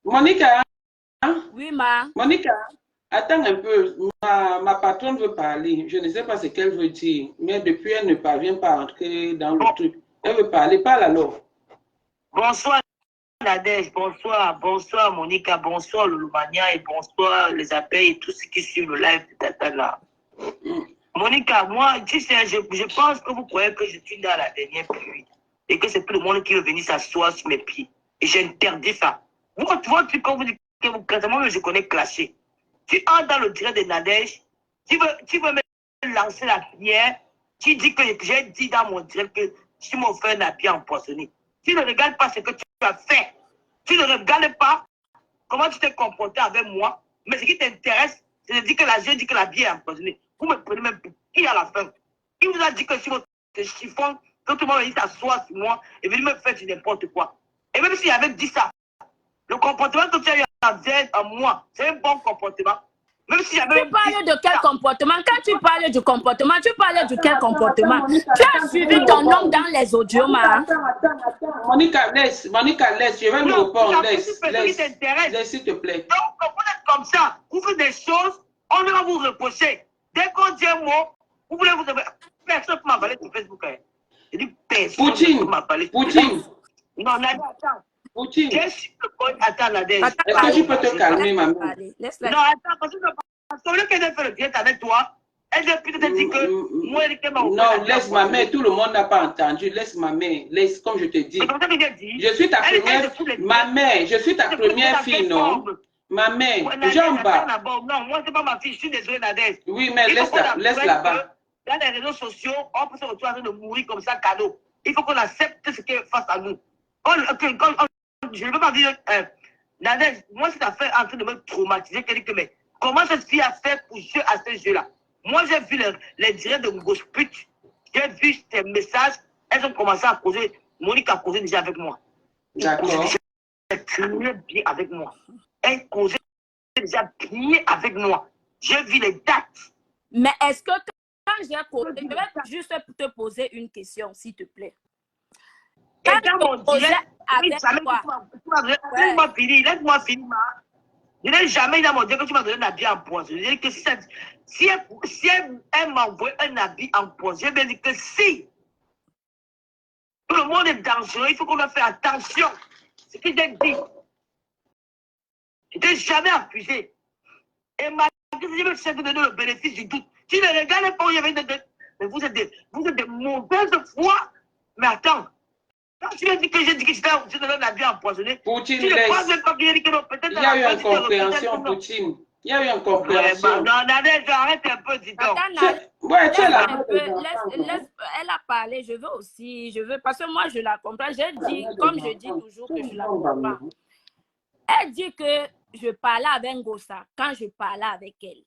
Monica, Oui, ma. Monica, attends un peu. Ma patronne veut parler. Je ne sais pas ce qu'elle veut dire, mais depuis, elle ne parvient pas à entrer dans le truc. Elle veut parler. Parle alors. Bonsoir Nadège, bonsoir Monica, bonsoir Lulumania et bonsoir les abeilles et tout ce qui suit le live de Tata là. Monica, moi, tu sais, je pense que vous croyez que je suis dans la dernière pluie et que c'est tout le monde qui veut venir s'asseoir sur mes pieds. Et j'interdis ça. Votre truc, quand vous dites que vous classez, moi, je connais clasher. Tu entres dans le direct de Nadège, tu veux me lancer la pierre, tu dis que j'ai dit dans mon direct que tu m'as fait un pierre empoisonné. Tu ne regardes pas ce que tu as fait. Tu ne regardes pas comment tu t'es comporté avec moi. Mais ce qui t'intéresse, c'est de dire que la bière est empoisonnée. Vous me prenez même pour qui à la fin? Qui vous a dit que si votre chiffon, que tout le monde va s'asseoir sur moi et venir me faire du n'importe quoi? Et même s'il avait dit ça, le comportement que tu as eu à moi, c'est un bon comportement. Même si Tu parles de quel comportement? Quand tu parles du comportement, tu parles de quel comportement? Tu as suivi ton nom dans les audios, ma. Attends. Monica, laisse, je vais lui répondre. Laisse, s'il te plaît. Donc, quand vous êtes comme ça, vous faites des choses, on va vous reprocher. Dès qu'on dit un mot, vous voulez vous... Personne ne m'a parlé sur Facebook. Hein. Je dis personne ne m'a parlé sur Facebook. Non, attends. Poutine. Attends, Nadège. Est-ce que tu peux te calmer, maman? Non, attends, parce que qu'elle a fait le direct avec toi, elle a peut-être dit que moi, elle m'a non, laisse ma mère, tout le monde n'a pas entendu. Laisse ma mère, laisse, comme je te dis. Je suis ta première, ma mère, je suis ta première fille, non? Ma mère, j'en bas. Non, moi, c'est pas ma fille, je suis désolée, Nadège. Oui, mais laisse là-bas. Dans les réseaux sociaux, on peut se retrouver en train de mourir comme ça, cadeau. Il faut qu'on accepte ce qui est face à nous. Je ne veux pas dire, Nadège, moi, c'est fait en train de me traumatiser. Mais comment cette fille a fait pour jouer à ce jeu-là? Moi, j'ai vu les directs de Gosput, j'ai vu tes messages, elles ont commencé à causer. Monique a causé déjà avec moi. D'accord. Elle causait bien avec moi. Elle causait déjà bien avec moi. J'ai vu les dates. Mais est-ce que quand j'ai causé, je vais juste te poser une question, s'il te plaît. Et dans mon direct, laisse-moi finir. Je n'ai jamais dans mon direct que tu m'as donné un habit en poisson. Je dis que si elle m'envoie un habit en poisson, je vais dire que si tout le monde est dangereux, il faut qu'on fasse attention. C'est ce que j'ai dit. Je n'ai jamais accusé. Et malgré que je me suis donné le bénéfice du doute. Tu ne regardes pas où il y avait mais vous êtes des mauvaises foi. Mais attends. Quand tu as dit que j'ai dit que je donne la vie empoisonnée, Poutine, tu ne penses même pas qu'il y a dit que peut-être... Il y a eu une compréhension, Poutine. Il y a eu une compréhension. Non, Nadège, arrête un peu, dis donc. Ouais, tu es là. Elle a parlé, je veux, parce que moi, je la comprends. J'ai dit, comme je dis toujours que je la comprends. Elle dit que je parlais avec Ngossa quand je parlais avec elle.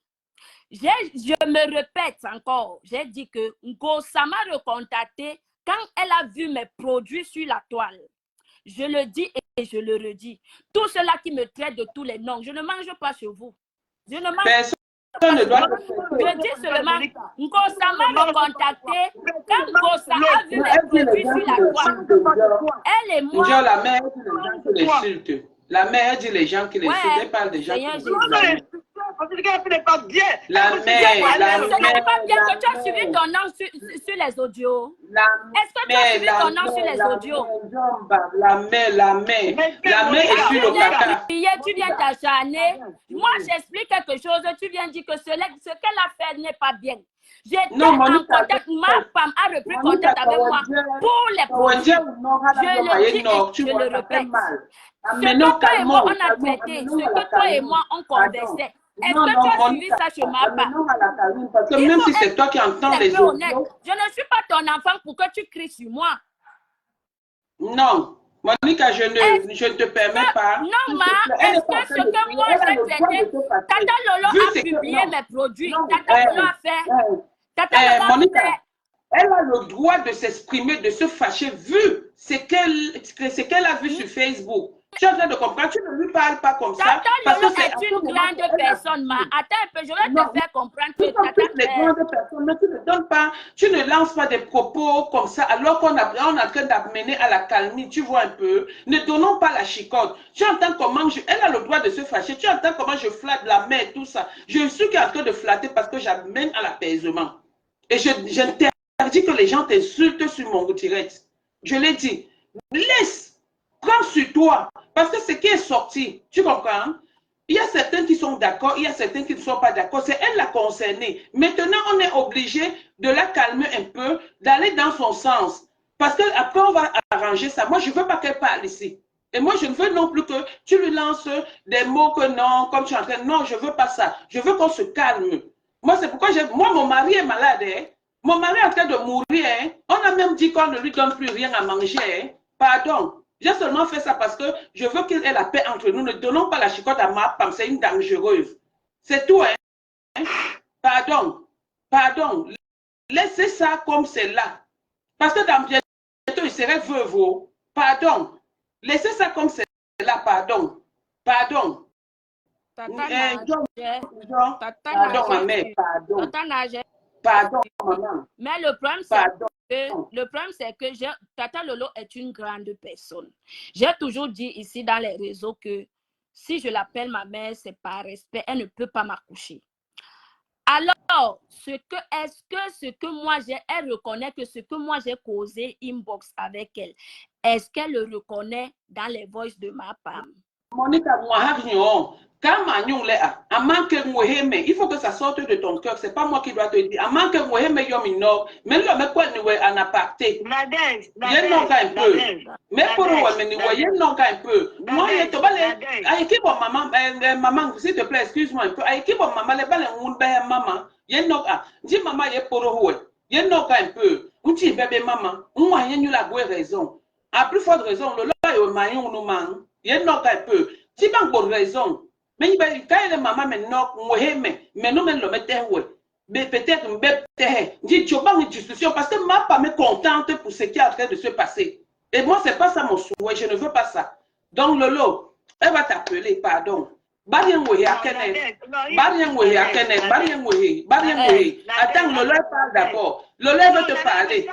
Je me répète encore, j'ai dit que Ngossa m'a recontacté quand elle a vu mes produits sur la toile. Je le dis et je le redis. Tout cela qui me traite de tous les noms, je ne mange pas chez vous. Je ne mange Personne ne doit je dis seulement, Ngossa m'a recontacté quand Ngossa a vu mes produits sur la toile. Elle et moi... la mère dit les gens qui l'insultent. La mère dit les gens qui l'insultent. Elle parle des gens qui l'insultent. Parce que ce n'est pas bien. La mère, ce n'est pas bien que tu as suivi ton nom sur les audios. Est-ce que tu as suivi ton nom sur les audios? La mère est sur le caca. Tu viens t'acharner. Moi, j'explique quelque chose. Tu viens dire que ce qu'elle a fait n'est pas bien. J'étais en contact. Ma femme a repris contact avec moi pour les produits. Je le dis et je le répète. Ce que toi et moi, on a traité, ce que toi et moi, on conversait. Est-ce que tu as suivi ça chez ma part? Parce que même si c'est toi qui entends les autres. Je ne suis pas ton enfant pour que tu cries sur moi. Non. Monica, je ne te permets pas. Non, ma, est-ce que ce que moi j'ai traité, Tata Lolo a publié mes produits. Tata Lolo a fait. Tata Lolo a fait. Elle a le droit de s'exprimer, de se fâcher, vu ce qu'elle a vu sur Facebook. Tu es en train de comprendre, tu ne lui parles pas comme ça. Tata Parce Lolo que c'est est une grande personne, ma. Attends un peu, je vais te faire comprendre que toutes les grandes personnes, mais tu ne donnes pas, tu ne lances pas des propos comme ça, alors qu'on est en train d'amener à la calmie, tu vois un peu. Ne donnons pas la chicotte. Tu entends comment elle a le droit de se fâcher, tu entends comment je flatte la main et tout ça. Je suis en train de flatter parce que j'amène à l'apaisement. Et j'interdis que les gens t'insultent sur mon direct. Je l'ai dit. Laisse, prends sur toi, parce que ce qui est sorti, tu comprends? Il y a certains qui sont d'accord, il y a certains qui ne sont pas d'accord. C'est elle la concernée. Maintenant, on est obligé de la calmer un peu, d'aller dans son sens. Parce qu'après, on va arranger ça. Moi, je ne veux pas qu'elle parle ici. Et moi, je ne veux non plus que tu lui lances des mots que non, comme tu es en train. Non, je ne veux pas ça. Je veux qu'on se calme. Moi, c'est pourquoi moi, mon mari est malade. Hein? Mon mari est en train de mourir. Hein? On a même dit qu'on ne lui donne plus rien à manger. Hein? Pardon. J'ai seulement fait ça parce que je veux qu'il ait la paix entre nous. Ne donnons pas la chicotte à ma femme, c'est une dangereuse. C'est tout, hein? Pardon. Pardon. Laissez ça comme c'est là. Parce que dans bientôt, il serait veuve. Pardon. Laissez ça comme c'est là, pardon. Pardon. Pardon, ma mère, pardon. Pardon, maman. Mais le problème, c'est que Tata Lolo est une grande personne. J'ai toujours dit ici dans les réseaux que si je l'appelle ma mère, c'est par respect, elle ne peut pas m'accoucher. Alors, est-ce que ce que moi elle reconnaît que ce que moi j'ai causé inbox avec elle, est-ce qu'elle le reconnaît dans les voices de ma femme? Monica, il faut que ça sorte de ton cœur. C'est pas moi qui dois te dire. Mais là, mais quoi, nous en aparté. Il non un peu. Mais pour nous, il non un peu. Moi, il te maman, s'il te plaît, excuse-moi un peu. Maman, les balles, maman. Il non dis maman, il est pour nous. Il non un peu. On dit bébé maman. Moi, il y a la raison. À plus forte raison, le là, il non un peu. Si pas pour raison. Mais quand il est maman maintenant, mais non, mais le mettait peut-être dit tu pas une discussion parce que ma femme est contente pour ce qui est en train de se passer. Et moi, c'est pas ça mon souhait, je ne veux pas ça. Donc, Lolo, elle va t'appeler, pardon. Attends, Lolo parle d'abord. Lolo veut te parler.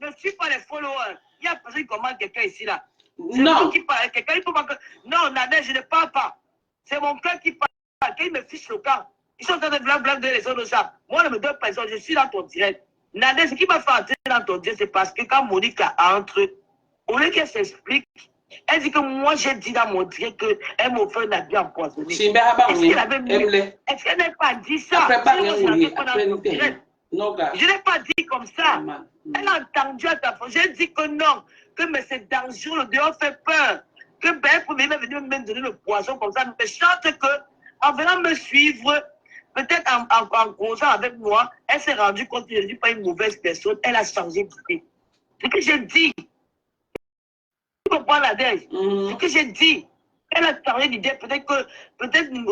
Ne suis pas les followers. Il y a personne qui commande quelqu'un ici là. Non. Quelqu'un, il faut pas que... Non, Nadège, je ne parle pas. C'est mon cœur qui parle. Qui me fiche le camp. Ils sont en train de blablater les autres de ça. Moi, ne me donne pas ça. Je suis dans ton direct. Nadège, ce qui m'a fait entrer dans ton direct, c'est parce que quand Monica entre, au lieu qu'elle s'explique, elle dit que moi, j'ai dit dans mon direct qu'elle m'a offert un habit empoisonné. Est-ce qu'elle n'a pas dit ça? Je n'ai pas dit comme ça. Elle a entendu à ta fois. J'ai dit que non, que mais c'est dangereux, le dehors fait peur. Que ben, pour même venir me donner le poison comme ça, mais chante que, en venant me suivre, peut-être en causant avec moi, elle s'est rendue compte que je ne suis pas une mauvaise personne, elle a changé d'idée. Ce que j'ai dit, tu comprends la dèche? Ce que j'ai dit, elle a changé d'idée, peut-être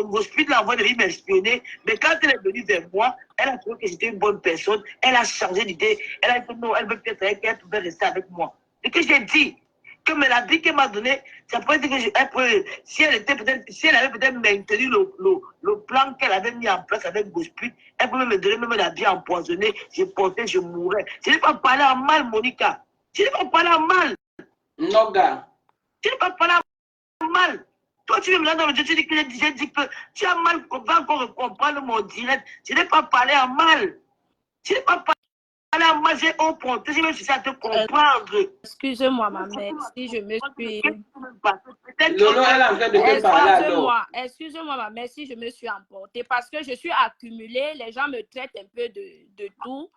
Gospel l'a envoyé de m'espionner, mais quand elle est venue vers moi, elle a trouvé que j'étais une bonne personne, elle a changé d'idée, elle a dit non, elle veut peut-être qu'elle pouvait rester avec moi. Ce que j'ai dit, que me la vie qu'elle m'a donné, ça peut dire que si elle avait peut-être maintenu le plan qu'elle avait mis en place avec Gospel, elle pouvait me donner même la vie empoisonnée, je portais, je mourrais. Je n'ai pas parlé en mal, Monica. Je n'ai pas parlé en mal. Non, gars. Je n'ai pas parlé en mal. Toi, tu veux me dans le Dieu, tu dis que j'ai dit que tu as mal, on va encore comprendre mon direct. Je n'ai pas parlé en mal. Je n'ai pas parlé en mal, j'ai au point. Je me suis à te comprendre. Excusez-moi, ma mère, si je me suis... Lolo, elle est en train de te parler alors. Excusez-moi, ma mère, si je me suis emportée parce que je suis accumulée, les gens me traitent un peu de tout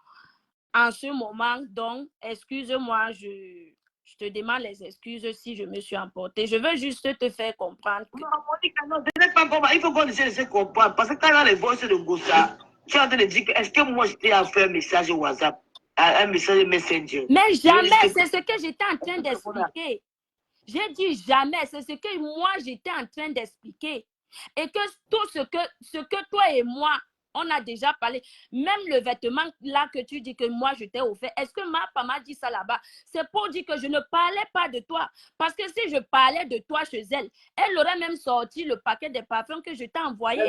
en ce moment. Donc, excusez-moi, je te demande les excuses si je me suis emportée. Je veux juste te faire comprendre. Que... Non, Monica, non, je n'ai pas compris. Il faut qu'on essaie de se comprendre. Parce que quand dans les voices de Gossa, tu es en train de dire que est-ce que moi j'étais à faire un message WhatsApp, un message Messenger? Mais jamais, c'est ce que j'étais en train d'expliquer. J'ai dit jamais, c'est ce que moi j'étais en train d'expliquer. Et que tout ce que toi et moi, On a déjà parlé. Même le vêtement là que tu dis que moi, je t'ai offert, est-ce que ma femme m'a dit ça là-bas? C'est pour dire que je ne parlais pas de toi. Parce que si je parlais de toi chez elle, elle aurait même sorti le paquet de parfums que je t'ai envoyé.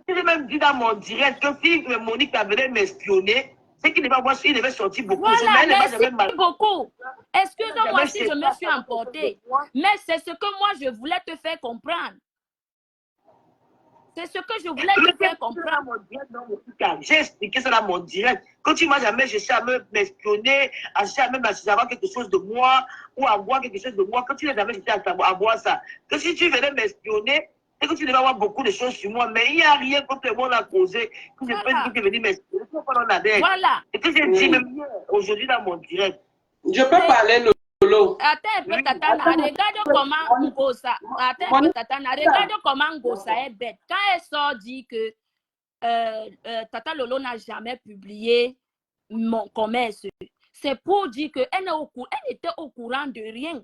Je l'ai même dit dans mon direct que si Monique avait m'espionner, c'est qu'il devait sortir beaucoup. Voilà, merci beaucoup. Excuse-moi si je me suis emportée. Mais c'est ce que moi, je voulais te faire comprendre. C'est ce que je voulais te faire comprendre. J'ai expliqué ça dans mon direct. Quand tu m'as jamais cherché à m'espionner, à chercher à même à savoir quelque chose de moi, ou à voir quelque chose de moi, quand tu n'as jamais cherché à voir ça, que si tu venais m'espionner, c'est que tu devais avoir beaucoup de choses sur moi, mais il n'y a rien contre moi à causer que je peux venir m'espionner. Voilà. Et que j'ai dit même aujourd'hui dans mon direct. Je peux parler, Lolo. Attends un peu, Tatana. Regarde comment Ngosa. Attends un peu, Tatana. Regarde comment Ngosa est bête. Quand elle sort, dit que Tata Lolo n'a jamais publié mon commerce, c'est pour dire qu'elle était au courant de rien.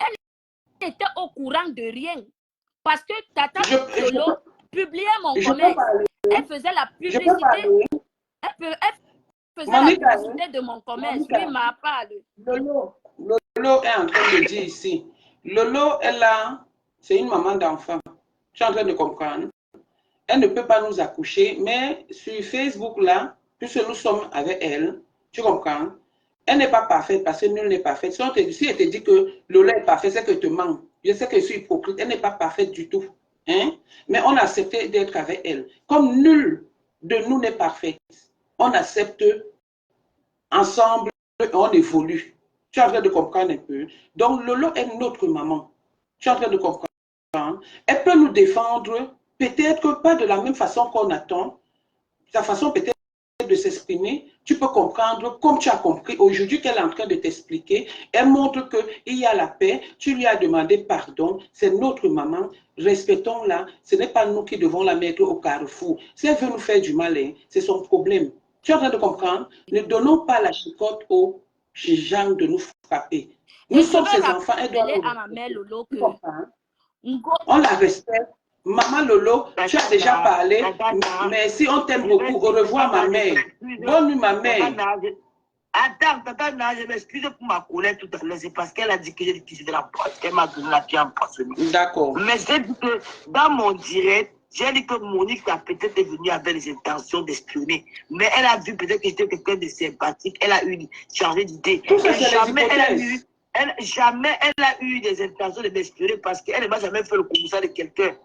Elle était au courant de rien. Parce que Tata Lolo publiait mon commerce. Elle faisait la publicité. Elle faisait la publicité de mon commerce. Oui, m'a parlé. Lolo est en train de dire ici. Lolo, c'est une maman d'enfant. Tu es en train de comprendre. Elle ne peut pas nous accoucher, mais sur Facebook, là, puisque nous sommes avec elle, tu comprends? Elle n'est pas parfaite parce que nul n'est parfaite. Si elle te dit que Lolo est parfait, c'est que te ment. Je sais que je suis hypocrite. Elle n'est pas parfaite du tout. Hein? Mais on a accepté d'être avec elle. Comme nul de nous n'est parfait, on accepte ensemble et on évolue. Tu es en train de comprendre un peu. Donc, Lolo est notre maman. Tu es en train de comprendre. Elle peut nous défendre, peut-être pas de la même façon qu'on attend. Sa façon peut-être de s'exprimer, tu peux comprendre, comme tu as compris aujourd'hui qu'elle est en train de t'expliquer. Elle montre qu'il y a la paix. Tu lui as demandé pardon. C'est notre maman. Respectons-la. Ce n'est pas nous qui devons la mettre au carrefour. Si elle veut nous faire du mal, c'est son problème. Tu es en train de comprendre? Ne donnons pas la chicotte aux gens de nous frapper. Nous sommes ses enfants. Elle doit à ma mère Lolo que on la respecte. Maman Lolo, tu as déjà parlé. Merci, on t'aime beaucoup. Au revoir, ma mère. Bonne nuit, ma mère. Attends, Tata, je m'excuse pour ma colère tout à l'heure. C'est parce qu'elle a dit que j'ai utilisé la boîte. Elle m'a donné la pied en poissonné. D'accord. Mais j'ai dit que dans mon direct, j'ai dit que Monique a peut-être venue avec les intentions d'espionner. Mais elle a vu peut-être que j'étais quelqu'un de sympathique. Elle a eu changé d'idée. Jamais elle a eu des intentions de m'espionner parce qu'elle ne m'a jamais fait le commissaire de quelqu'un.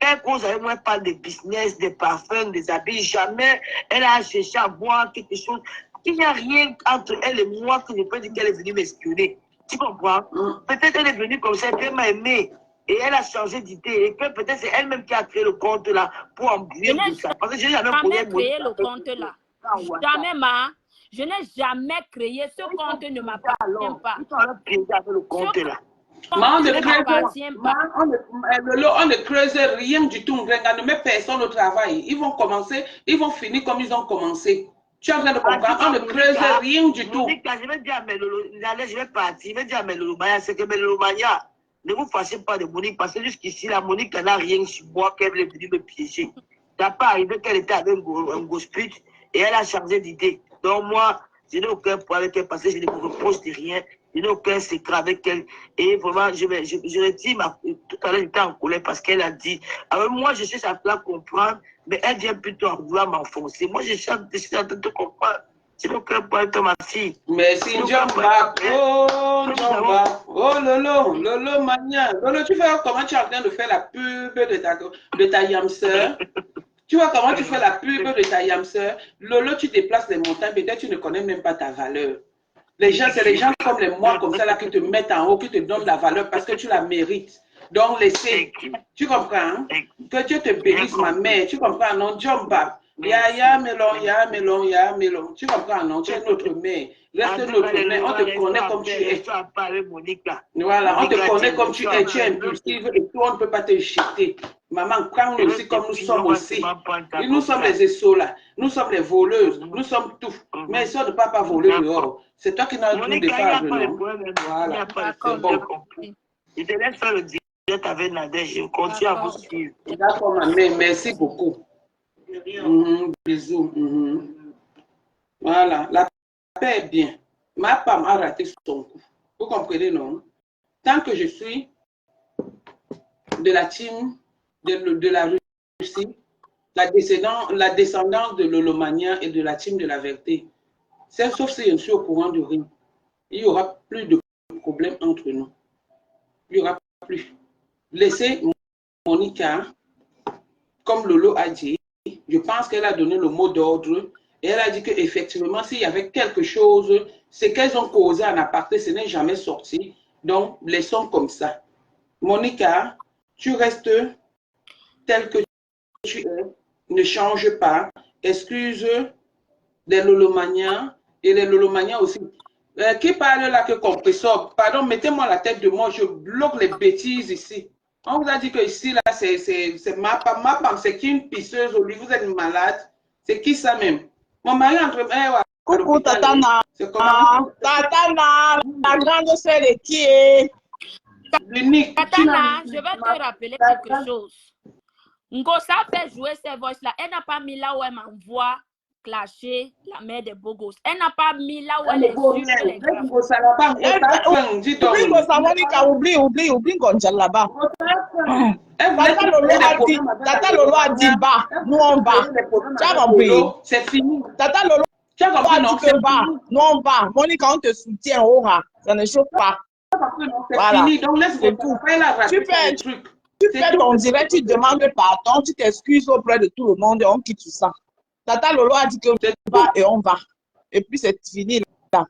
Elle cause avec moi, elle parle de business, des parfums, des habits. Jamais elle a cherché à voir quelque chose. Il n'y a rien entre elle et moi que je peux dire qu'elle est venue m'espionner. Tu comprends? Peut-être elle est venue comme ça, qu'elle m'a aimé. Et elle a changé d'idée. Et que peut-être c'est elle-même qui a créé le compte là pour embrouiller tout ça. Parce que je n'ai jamais créé le compte là. Jamais, ma. Je n'ai jamais créé ce compte, ne m'appartient pas. Le compte là. On ne creuse rien du tout. On ne met personne au travail. Ils vont commencer, ils vont finir comme ils ont commencé. Tu es en train de comprendre? On ne creuse rien du tout. Je vais dire à Melolo, je vais partir. Je vais dire à Melolo Maya, c'est que Melolo Maya, ne vous fâchez pas de Monique, parce que jusqu'ici, la Monique n'a rien sur moi qu'elle est venue me piéger. Ça n'a pas arrivé qu'elle était avec un gospel et elle a changé d'idée. Donc moi, je n'ai aucun problème avec elle parce que je ne me reproche de rien. Je n'ai aucun secret avec elle. Et vraiment, je l'ai dit, tout à l'heure, j'étais en colère parce qu'elle a dit, alors moi, je cherche à la comprendre, mais elle vient plutôt à vouloir m'enfoncer. Moi, je suis en train de comprendre. Je n'ai aucun problème avec ma fille. Merci, Njomba. Oh, Njomba. Oh, Lolo, Lolo Mania. Lolo, tu vois comment tu es en train de faire la pub de ta yamseur? Tu vois comment tu fais la pub de ta yamseur? Lolo, tu déplaces les montagnes, peut-être tu ne connais même pas ta valeur. Les gens, c'est les gens comme les moi, comme ça, là, qui te mettent en haut, qui te donnent la valeur parce que tu la mérites. Donc, laissez. Tu comprends? Hein? Que Dieu te bénisse, ma mère. Tu comprends? Non, Njomba. Ya melon. Tu comprends? Non, tu es notre mère. Reste notre mère. On te connaît comme tu es. Voilà, on te connaît comme tu es. Tu es impulsive et tout, on ne peut pas te jeter. Maman, prends nous aussi comme nous sommes aussi. Et nous sommes les essos là. Nous sommes les voleuses. Nous sommes tout. Mais ça ne peut pas voler dehors. C'est toi qui n'as tout départ. Voilà. C'est bon. Je te laisse faire le direct avec Nadège. Je continue à vous suivre. D'accord, ma mère. Merci beaucoup. Bisous. Voilà, la paix est bien. Ma femme a raté son coup. Vous comprenez, non? Tant que je suis de la team de la Russie, la descendance de l'Olomania et de la team de la vérité, sauf si je suis au courant de rien, il n'y aura plus de problème entre nous. Il n'y aura plus. Laissez Monica, comme Lolo a dit, je pense qu'elle a donné le mot d'ordre et elle a dit qu'effectivement, s'il y avait quelque chose, c'est qu'elles ont causé en aparté, ce n'est jamais sorti. Donc, laissons comme ça. Monica, tu restes tel que tu es, ne change pas. Excuse des Lolomaniens et les Lolomaniens aussi. Qui parle là que compresseur? Pardon, mettez-moi la tête de moi, je bloque les bêtises ici. On vous a dit que ici, là, c'est ma femme, c'est qui une pisseuse au lit, vous êtes malade. C'est qui ça même? Mon mari est entre... Coucou, Tatana. Tatana, la grande sœur de qui est? L'unique. Tatana, je vais te rappeler quelque chose. Ngosa fait jouer ces voix-là. Elle n'a pas mis là où elle m'envoie clasher la mère des beaux gosses. Elle n'a pas mis là où elle est sur les gars. Oublie Gonjal là-bas. Tata Lolo a dit bas, nous on va. Tu as compris? C'est fini. Tata Lolo a dit que bas, nous on va. Monica, on te soutient, aura. Ça ne chauffe pas. Voilà. Donc laisse-moi tout. Tu fais ton direct, tu demandes pardon, tu t'excuses auprès de tout le monde et on quitte tout ça. Tata Lolo a dit que va et on va. Et puis c'est fini là.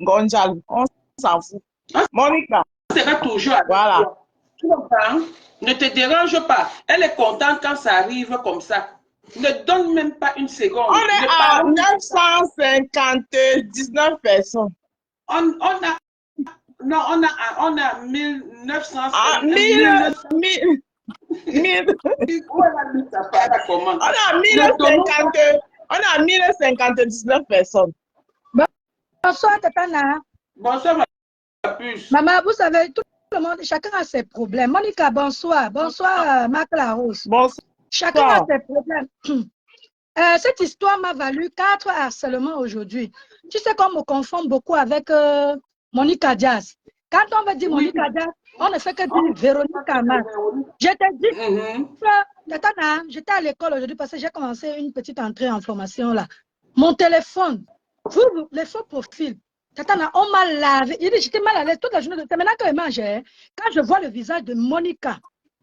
Gonjal, on s'en fout. Monica. On sera toujours avec toi. Tu comprends? Ne te dérange pas. Elle est contente quand ça arrive comme ça. Ne donne même pas une seconde. On est à 959 personnes. On a 1900. Ah, 1059 personnes. Bonsoir, Tatana. Bonsoir, ma puce. Maman, vous savez, tout le monde, chacun a ses problèmes. Monica, bonsoir. Bonsoir, Marc Larousse. Bonsoir. Chacun a ses problèmes. Cette histoire m'a valu 4 harcèlements aujourd'hui. Tu sais qu'on me confond beaucoup avec Monica Diaz. Quand on va dire Monica Diaz, on ne fait que dire Véronique Amat. Je t'ai dit, Tatana, j'étais à l'école aujourd'hui parce que j'ai commencé une petite entrée en formation là. Mon téléphone, les faux profils. Tatana, on m'a lavé. J'étais mal à l'aise toute la journée. C'est maintenant que je mange. Quand je vois le visage de Monica,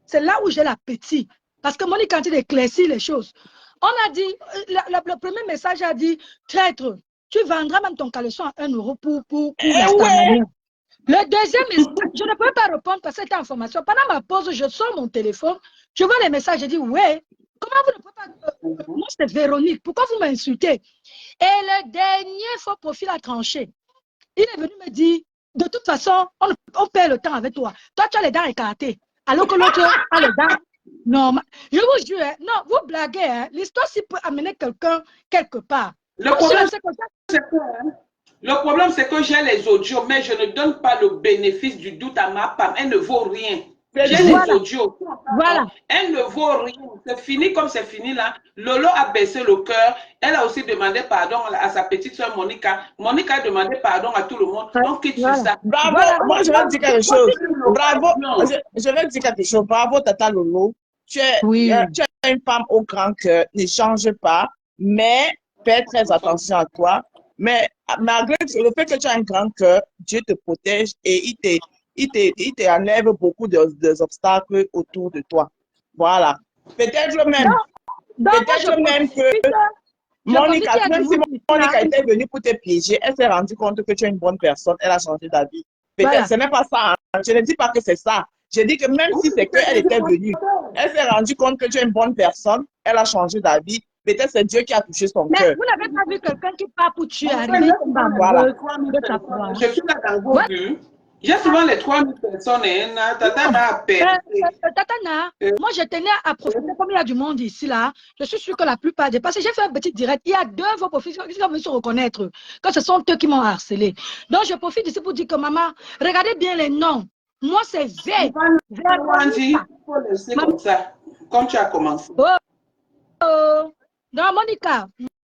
c'est là où j'ai l'appétit. Parce que Monica, quand il éclaircit les choses. On a dit, le premier message a dit, traître, tu vendras même ton caleçon à 1 euro pour la Le deuxième message, je ne peux pas répondre parce que c'était en formation. Pendant ma pause, je sors mon téléphone, je vois les messages, je dis, ouais, comment vous ne pouvez pas... Moi, c'est Véronique, pourquoi vous m'insultez? Et le dernier faux profil a tranché. Il est venu me dire, de toute façon, on perd le temps avec toi. Toi, tu as les dents écartées, alors que l'autre a les dents... Non, je vous jure, non, vous blaguez, hein. L'histoire, s'il peut amener quelqu'un quelque part. Le problème, c'est que j'ai les audios, mais je ne donne pas le bénéfice du doute à ma femme. Elle ne vaut rien. J'ai les audios. Voilà. Elle ne vaut rien. C'est fini comme c'est fini là. Lolo a baissé le cœur. Elle a aussi demandé pardon à sa petite soeur Monica. Monica a demandé pardon à tout le monde. On quitte sur ça. Bravo. Moi, je vais te dire quelque chose. Bravo. Je vais te dire quelque chose. Bravo, Tata Lolo. Tu es une femme au grand cœur. Ne change pas. Mais fais très attention à toi. Mais malgré le fait que tu as un grand cœur, Dieu te protège et il te enlève beaucoup d'obstacles autour de toi. Voilà. Peut-être même que Monica, même si Monica était venue pour te piéger, elle s'est rendue compte que tu es une bonne personne, elle a changé d'avis. Peut-être, ce n'est pas ça. Hein. Je ne dis pas que c'est ça. Je dis que même si c'est qu'elle était venue, elle s'est rendue compte que tu es une bonne personne, elle a changé d'avis. Peut-être c'est Dieu qui a touché son cœur. Vous n'avez pas vu quelqu'un qui part pour tuer Voilà. Je suis là dans vos vues. J'ai souvent les 3000 personnes. Tatana, moi je tenais à profiter comme il y a du monde ici là. Je suis sûre que la plupart des... Parce que j'ai fait un petit direct. Il y a 2 faux profils qui sont venus se reconnaître que ce sont eux qui m'ont harcelé. Donc je profite ici pour dire que maman, regardez bien les noms. Moi c'est V. Il faut laisser comme ça, comme tu as commencé. Donc, Monica,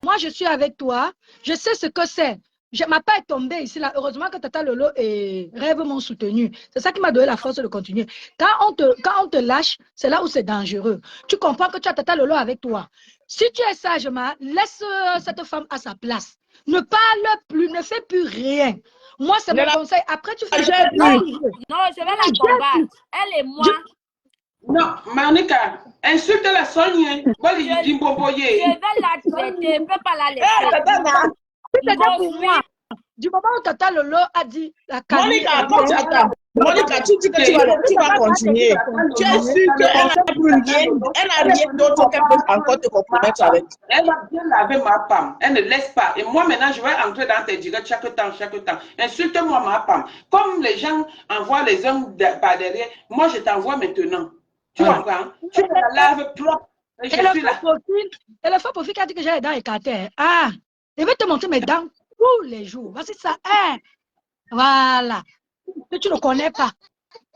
moi, je suis avec toi. Je sais ce que c'est. Ma pas est tombée ici, là. Heureusement que Tata Lolo et Rêve m'ont soutenu. C'est ça qui m'a donné la force de continuer. Quand on te lâche, c'est là où c'est dangereux. Tu comprends que tu as Tata Lolo avec toi. Si tu es sage, laisse cette femme à sa place. Ne parle plus, ne fais plus rien. Moi, c'est mon conseil. Après, tu fais... Non, je vais la combattre. Elle et moi... Non, Monica, insulte la Sonia. Je vais la traiter, je ne peux pas la laisser. C'est-à-dire pour moi, du moment où Tata Lolo a dit la Camille... Monica, tu dis que tu vas continuer. Tu es sûre qu'elle n'a rien d'autre qu'elle peut encore te compromettre avec. Elle va bien laver ma femme. Elle ne laisse pas. Et moi, maintenant, je vais entrer dans tes directs chaque temps. Insulte-moi ma femme. Comme les gens envoient les hommes par derrière, moi, je t'envoie maintenant. Tu comprends? Tu me la laves propre. Et je suis là. Et le faux profil qui a dit que j'ai les dents écartées. Ah, je vais te montrer mes dents tous les jours. Voici ça. Voilà. Que tu ne connais pas.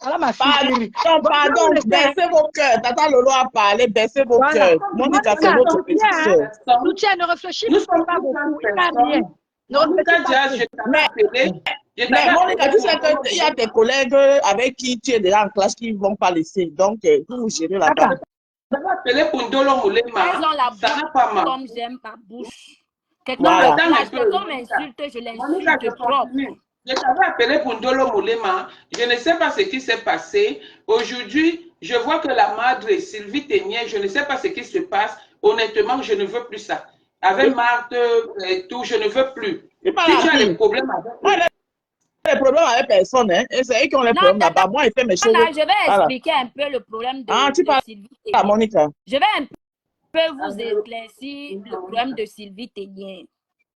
Voilà ma fille. Pardon, baissez vos cœurs. Tata Lolo a parlé, baissez vos cœurs. Monica, c'est votre petite soeur. Soutien, ne réfléchis pas beaucoup. Il n'a rien. Mais Monica, tu sais qu'il y a des collègues avec qui tu es déjà en classe qui ne vont pas laisser. Donc, vous gérez là-bas. Je vais appeler pour Ndolo Moulema. Elles ont la bouche comme j'aime ma bouche. Quelqu'un m'insulte, je l'insulte propre. Je t'avais appelé pour Ndolo Moulema. Je ne sais pas ce qui s'est passé. Aujourd'hui, je vois que la madre Sylvie Ténier, je ne sais pas ce qui se passe. Honnêtement, je ne veux plus ça. Avec Marthe et tout, je ne veux plus. Si tu as des problèmes avec les problèmes avec personne, hein. C'est eux qui ont les problèmes là-bas. Moi, il fait mes choses. Je vais expliquer un peu le problème de Sylvie Ténier. Monica. Je vais un peu vous éclaircir le problème de Sylvie Ténier.